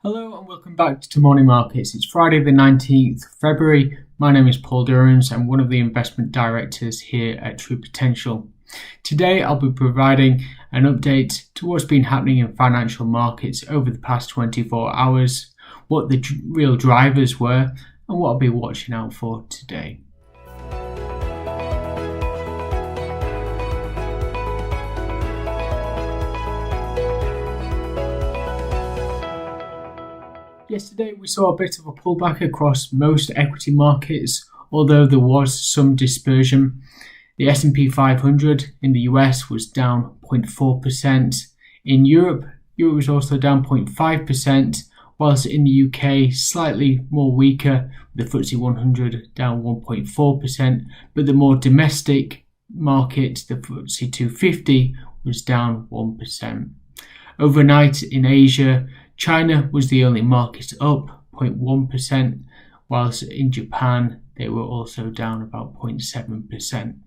Hello and welcome back to Morning Markets. It's Friday the 19th February. My name is Paul Durrans. I'm one of the investment directors here at True Potential. Today I'll be providing an update to what's been happening in financial markets over the past 24 hours, what the real drivers were and what I'll be watching out for today. Yesterday we saw a bit of a pullback across most equity markets, although there was some dispersion. The S&P 500 in the US was down 0.4%. In Europe, Europe was also down 0.5%, whilst in the UK slightly more weaker, the FTSE 100 down 1.4%, but the more domestic market, the FTSE 250, was down 1%. Overnight in Asia, China was the only market up 0.1%, whilst in Japan they were also down about 0.7%.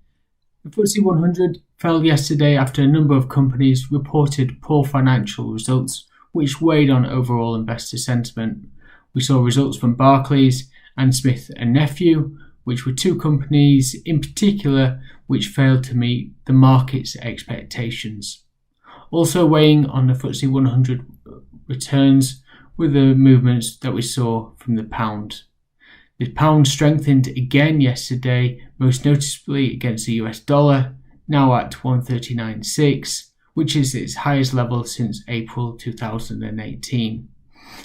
The FTSE 100 fell yesterday after a number of companies reported poor financial results, which weighed on overall investor sentiment. We saw results from Barclays and Smith & Nephew, which were two companies in particular which failed to meet the market's expectations. Also weighing on the FTSE 100 returns were the movements that we saw from the pound. The pound strengthened again yesterday, most noticeably against the US dollar, now at 139.6, which is its highest level since April 2018.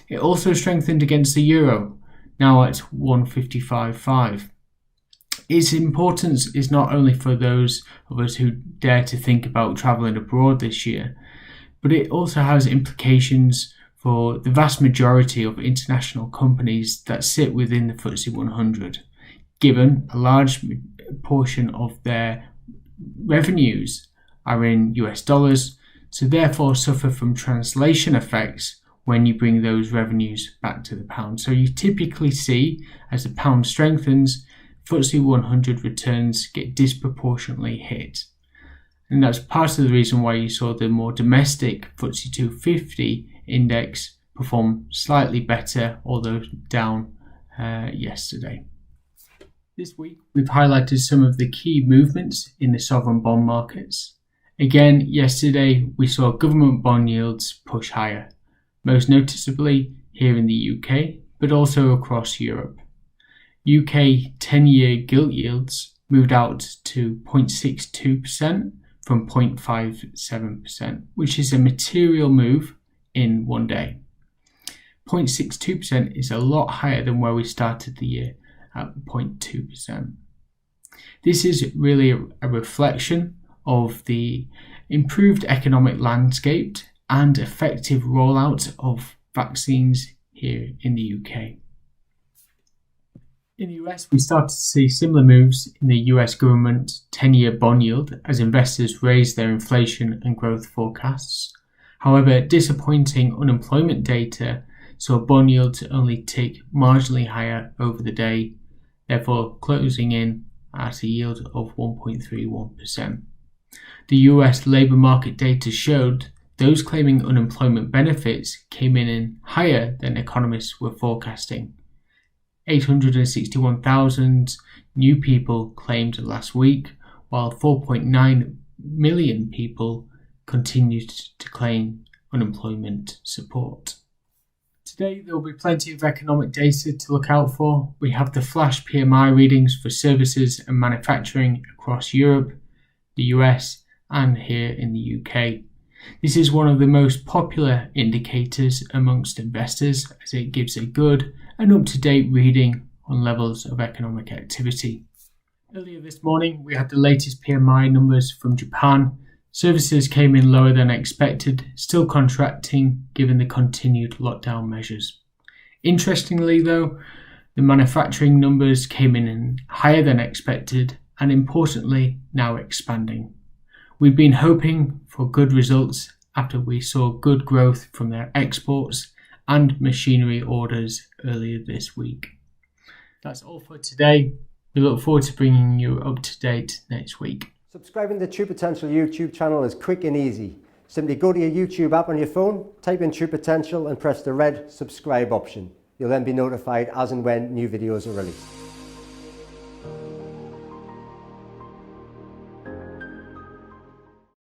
It also strengthened against the euro, now at 155.5. Its importance is not only for those of us who dare to think about travelling abroad this year, but it also has implications for the vast majority of international companies that sit within the FTSE 100, given a large portion of their revenues are in US dollars, so therefore suffer from translation effects when you bring those revenues back to the pound. So you typically see, as the pound strengthens, FTSE 100 returns get disproportionately hit. And that's part of the reason why you saw the more domestic FTSE 250 index perform slightly better, although down yesterday. This week we've highlighted some of the key movements in the sovereign bond markets. Again, yesterday we saw government bond yields push higher, most noticeably here in the UK, but also across Europe. UK 10-year gilt yields moved out to 0.62% from 0.57%, which is a material move in one day. 0.62% is a lot higher than where we started the year at 0.2%. This is really a reflection of the improved economic landscape and effective rollout of vaccines here in the UK. In the US, we started to see similar moves in the US government 10-year bond yield as investors raised their inflation and growth forecasts. However, disappointing unemployment data saw bond yields only tick marginally higher over the day, therefore closing in at a yield of 1.31%. The US labour market data showed those claiming unemployment benefits came in higher than economists were forecasting. 861,000 new people claimed last week, while 4.9 million people continued to claim unemployment support. Today there will be plenty of economic data to look out for. We have the flash PMI readings for services and manufacturing across Europe, the US and here in the UK. This is one of the most popular indicators amongst investors as it gives a good and up-to-date reading on levels of economic activity. Earlier this morning we had the latest PMI numbers from Japan. Services came in lower than expected, still contracting given the continued lockdown measures. Interestingly though, the manufacturing numbers came in higher than expected and importantly now expanding. We've been hoping for good results after we saw good growth from their exports and machinery orders earlier this week. That's all for today. We look forward to bringing you up to date next week. Subscribing to the True Potential YouTube channel is quick and easy. Simply go to your YouTube app on your phone, type in True Potential and press the red subscribe option. You'll then be notified as and when new videos are released.